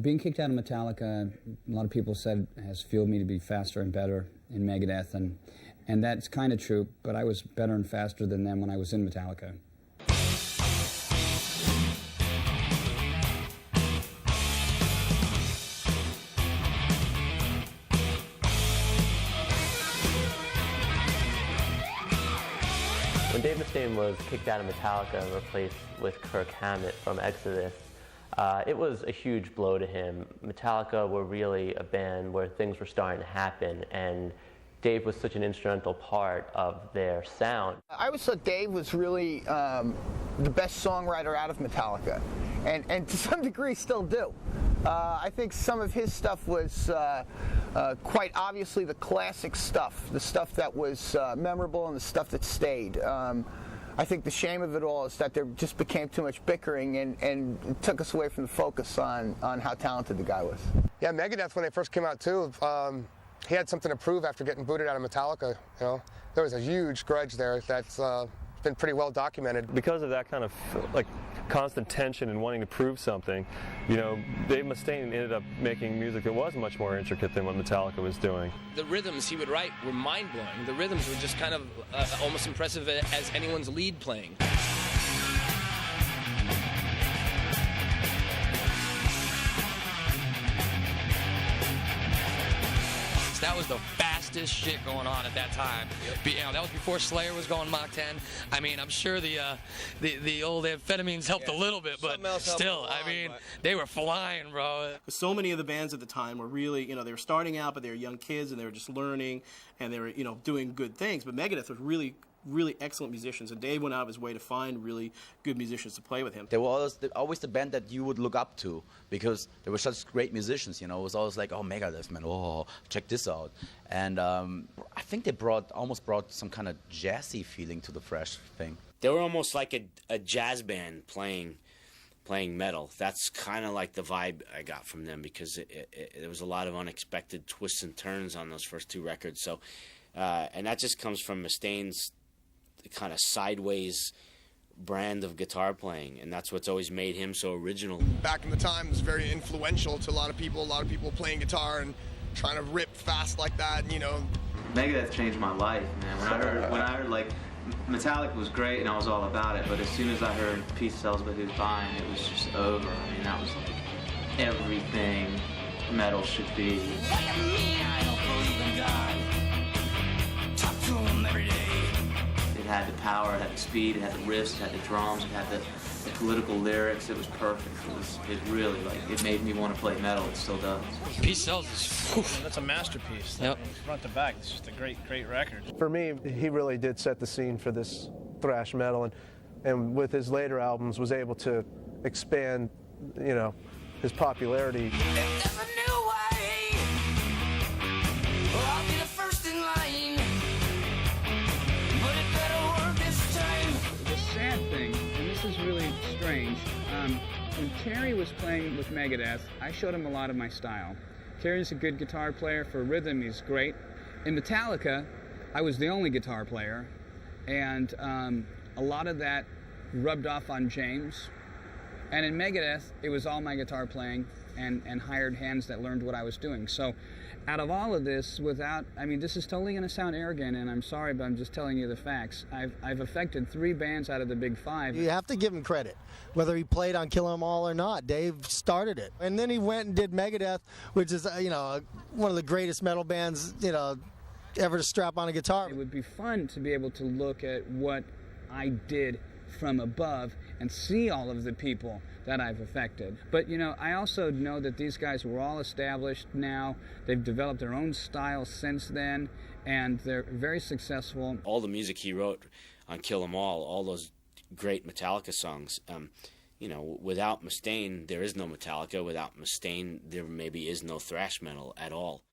being kicked out of Metallica, a lot of people said, has fueled me to be faster and better in Megadeth, and that's kind of true, but I was better and faster than them when I was in Metallica. When Dave Mustaine was kicked out of Metallica and replaced with Kirk Hammett from Exodus, it was a huge blow to him. Metallica were really a band where things were starting to happen, and Dave was such an instrumental part of their sound. I always thought Dave was really the best songwriter out of Metallica, and to some degree still do. I think some of his stuff was quite obviously the classic stuff, the stuff that was memorable and the stuff that stayed. I think the shame of it all is that there just became too much bickering and it took us away from the focus on how talented the guy was. Yeah, Megadeth, when they first came out too, he had something to prove after getting booted out of Metallica. You know, there was a huge grudge there that's been pretty well documented. Because of that kind of like constant tension and wanting to prove something, you know, Dave Mustaine ended up making music that was much more intricate than what Metallica was doing. The rhythms he would write were mind-blowing. The rhythms were just kind of almost impressive as anyone's lead playing. That was the fastest shit going on at that time. You know, that was before Slayer was going Mach 10. I mean, I'm sure the old amphetamines helped a little bit, but still, I mean, they were flying, bro. So many of the bands at the time were really, you know, they were starting out, but they were young kids and they were just learning and they were, you know, doing good things. But Megadeth was really excellent musicians, and Dave went out of his way to find really good musicians to play with him. They were always the band that you would look up to because they were such great musicians, you know. It was always like, oh, Megadeth, man, oh, check this out. And I think they almost brought some kind of jazzy feeling to the Thrash thing. They were almost like a jazz band playing metal. That's kind of like the vibe I got from them, because there was a lot of unexpected twists and turns on those first two records. So, and that just comes from Mustaine's kind of sideways brand of guitar playing, and that's what's always made him so original. Back in the time, it was very influential to a lot of people playing guitar and trying to rip fast like that, you know. Megadeth changed my life, man. When I heard like Metallica was great and I was all about it, but as soon as I heard Peace Sells But Who's Buying, it was just over. I mean, that was like everything metal should be. What do you mean I don't believe in God? Talk to him every day. It had the power, it had the speed, it had the riffs, it had the drums, it had the political lyrics. It was perfect. It really, like, it made me want to play metal. It still does. Peace Sells is, that's a masterpiece. Yep. Front to back, it's just a great record. For me, he really did set the scene for this thrash metal, and with his later albums was able to expand, you know, his popularity. If there's a new way, well, I'll be the first in line. But it better work this time. The sad thing, and this is really strange, when Terry was playing with Megadeth, I showed him a lot of my style. Terry's a good guitar player. For rhythm, he's great. In Metallica, I was the only guitar player, and a lot of that rubbed off on James. And in Megadeth, it was all my guitar playing and hired hands that learned what I was doing. So out of all of this, this is totally going to sound arrogant, and I'm sorry, but I'm just telling you the facts. I've affected 3 bands out of the big 5. You have to give him credit, whether he played on Kill 'Em All or not. Dave started it. And then he went and did Megadeth, which is, one of the greatest metal bands, ever to strap on a guitar. It would be fun to be able to look at what I did from above and see all of the people that I've affected. But, I also know that these guys were all established now. They've developed their own style since then, and they're very successful. All the music he wrote on Kill 'Em all those great Metallica songs, without Mustaine, there is no Metallica. Without Mustaine, there maybe is no thrash metal at all.